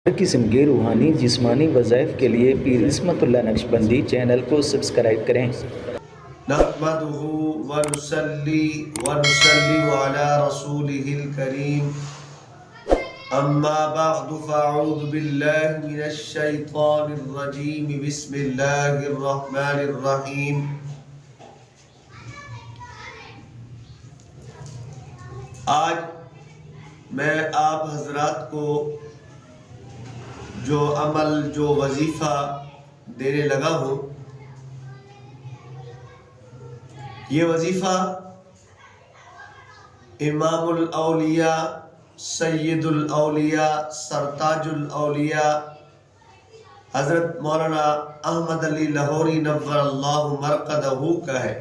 ہر قسم کے روحانی جسمانی وظائف کے لیے پیر عصمت اللہ نقشبندی چینل کو سبسکرائب کریں۔ نحمده ونصلي ونسلم على رسوله الكريم اما بعد فاعوذ بالله من الشيطان الرجيم بسم الله الرحمن الرحيم آج میں آپ حضرات کو جو عمل جو وظیفہ دینے لگا ہوں، یہ وظیفہ امام الاولیاء سید الاولیاء سرتاج الاولیاء حضرت مولانا احمد علی لاہوری نور اللہ مرقدہ کا ہے۔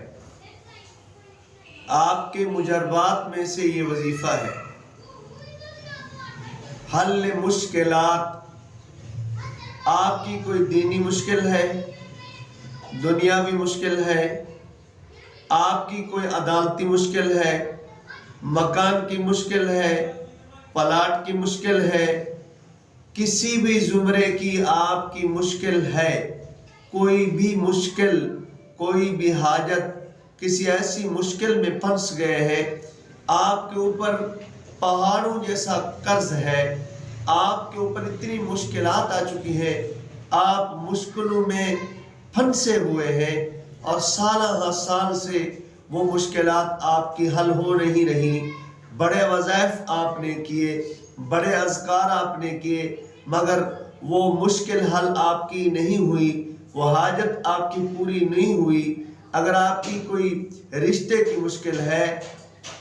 آپ کے مجربات میں سے یہ وظیفہ ہے۔ حل مشکلات، آپ کی کوئی دینی مشکل ہے، دنیاوی مشکل ہے، آپ کی کوئی عدالتی مشکل ہے، مکان کی مشکل ہے، پلاٹ کی مشکل ہے، کسی بھی زمرے کی آپ کی مشکل ہے، کوئی بھی مشکل، کوئی بھی حاجت، کسی ایسی مشکل میں پھنس گئے ہیں، آپ کے اوپر پہاڑوں جیسا قرض ہے، آپ کے اوپر اتنی مشکلات آ چکی ہیں، آپ مشکلوں میں پھنسے ہوئے ہیں اور سالہ سال سے وہ مشکلات آپ کی حل ہو نہیں رہی، بڑے وظائف آپ نے کیے، بڑے اذکار آپ نے کیے، مگر وہ مشکل حل آپ کی نہیں ہوئی، وہ حاجت آپ کی پوری نہیں ہوئی۔ اگر آپ کی کوئی رشتے کی مشکل ہے،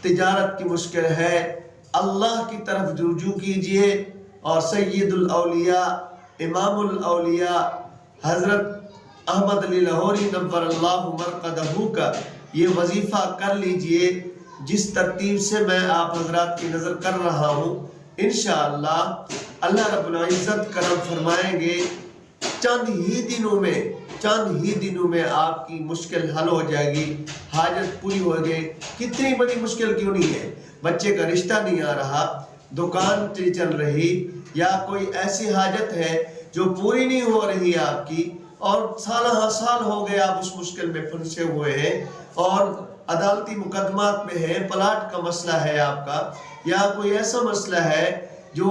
تجارت کی مشکل ہے، اللہ کی طرف رجوع کیجئے اور سید الاولیاء امام الاولیاء حضرت احمد علی لاہوری نور اللہ مرقدہ کا یہ وظیفہ کر لیجئے جس ترتیب سے میں آپ حضرات کی نظر کر رہا ہوں۔ انشاءاللہ اللہ رب العزت کرم فرمائیں گے، چند ہی دنوں میں آپ کی مشکل حل ہو جائے گی، حاجت پوری ہو گئے۔ کتنی بڑی مشکل کیوں نہیں ہے، بچے کا رشتہ نہیں آ رہا، دکان نہیں چل رہی، یا کوئی ایسی حاجت ہے جو پوری نہیں ہو رہی آپ کی، اور سالہ سال ہو گئے آپ اس مشکل میں پھنسے ہوئے ہیں، اور عدالتی مقدمات میں ہیں، پلاٹ کا مسئلہ ہے آپ کا، یا کوئی ایسا مسئلہ ہے جو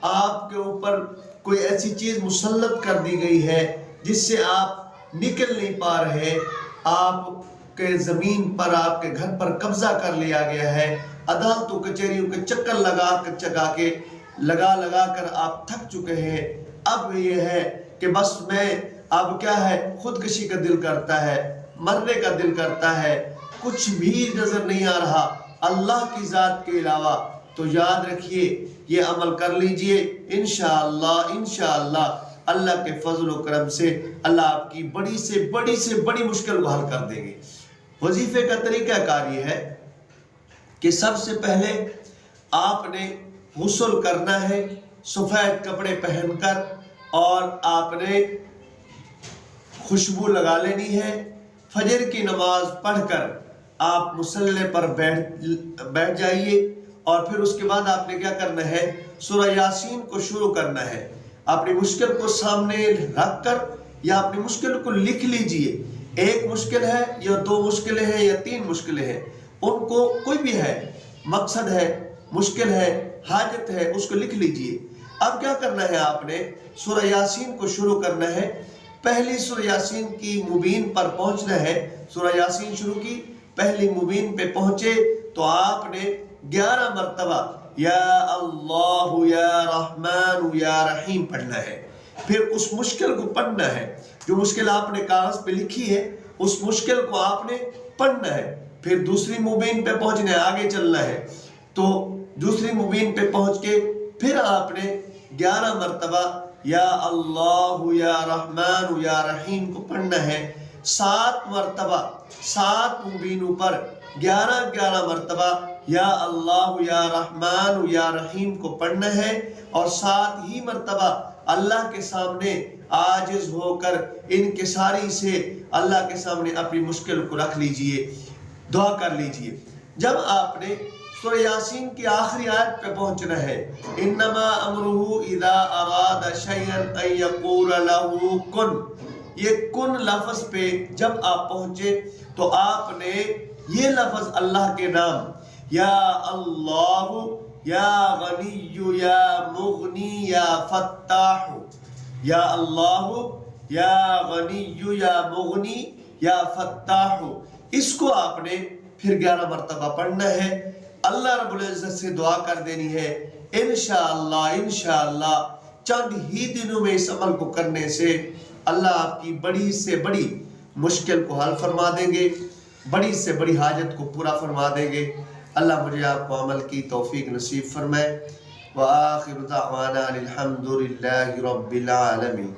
آپ کے اوپر کوئی ایسی چیز مسلط کر دی گئی ہے جس سے آپ نکل نہیں پا رہے، آپ کے زمین پر، آپ کے گھر پر قبضہ کر لیا گیا ہے، عدالتوں کچہریوں کے چکر لگا کر آپ تھک چکے ہیں۔ اب یہ ہے کہ بس میں اب کیا ہے، خودکشی کا دل کرتا ہے، مرنے کا دل کرتا ہے، کچھ بھی نظر نہیں آ رہا اللہ کی ذات کے علاوہ، تو یاد رکھیے یہ عمل کر لیجئے، انشاءاللہ اللہ کے فضل و کرم سے اللہ آپ کی بڑی سے بڑی مشکل کو حل کر دیں گے۔ وظیفے کا طریقہ کار یہ ہے کہ سب سے پہلے آپ نے غسل کرنا ہے سفید کپڑے پہن کر، اور آپ نے خوشبو لگا لینی ہے، فجر کی نماز پڑھ کر آپ مصلی پر بیٹھ جائیے، اور پھر اس کے بعد آپ نے کیا کرنا ہے، سورہ یاسین کو شروع کرنا ہے۔ اپنی مشکل کو سامنے رکھ کر یا اپنی مشکل کو لکھ لیجئے، ایک مشکل ہے یا دو مشکلیں ہیں یا تین مشکلیں ہیں، ان کو کوئی بھی ہے، مقصد ہے، مشکل ہے، حاجت ہے، اس کو لکھ لیجئے۔ اب کیا کرنا ہے، آپ نے سورہ یاسین کو شروع کرنا ہے، پہلی سورہ یاسین کی مبین پر پہنچنا ہے۔ سورہ یاسین شروع کی، پہلی مبین پہ پہنچے تو آپ نے 11 مرتبہ یا اللہ یا رحمان یا رحیم پڑھنا ہے، پھر اس مشکل کو پڑھنا ہے، جو مشکل آپ نے کاغذ پہ لکھی ہے اس مشکل کو آپ نے پڑھنا ہے، پھر دوسری مبین پہ پہنچنا ہے، آگے چلنا ہے، تو دوسری مبین پہ پہنچ کے پھر آپ نے 11 مرتبہ یا اللہ یا رحمان یا رحیم کو پڑھنا ہے، 7 مرتبہ 7 مبینوں پر 11 مرتبہ یا اللہ یا رحمان یا رحیم کو پڑھنا ہے، اور 7 ہی مرتبہ اللہ کے سامنے عاجز ہو کر انکساری سے اللہ کے سامنے اپنی مشکل کو رکھ لیجئے، دعا کر لیجئے۔ جب آپ نے سورہ یاسین کی آخری آیت پہ پہنچنا ہے، انما امرہ اذا اراد أراد شيئا أن يقول له كن. یہ کن لفظ پہ جب آپ پہنچے تو آپ نے یہ لفظ اللہ کے نام یا اللہ یا غنی یا مغنی یا فتاح، یا اللہ یا غنی یا مغنی یا فتاح، اس کو آپ نے پھر 11 مرتبہ پڑھنا ہے. اللہ رب العزت سے دعا کر دینی ہے. انشاءاللہ چند ہی دنوں میں اس عمل کو کرنے سے اللہ آپ کی بڑی سے بڑی مشکل کو حل فرما دیں گے، بڑی سے بڑی حاجت کو پورا فرما دیں گے. اللہ مجھے آپ کو عمل کی توفیق نصیب فرمائے. وآخر دعوانا الحمد للہ رب العالمین.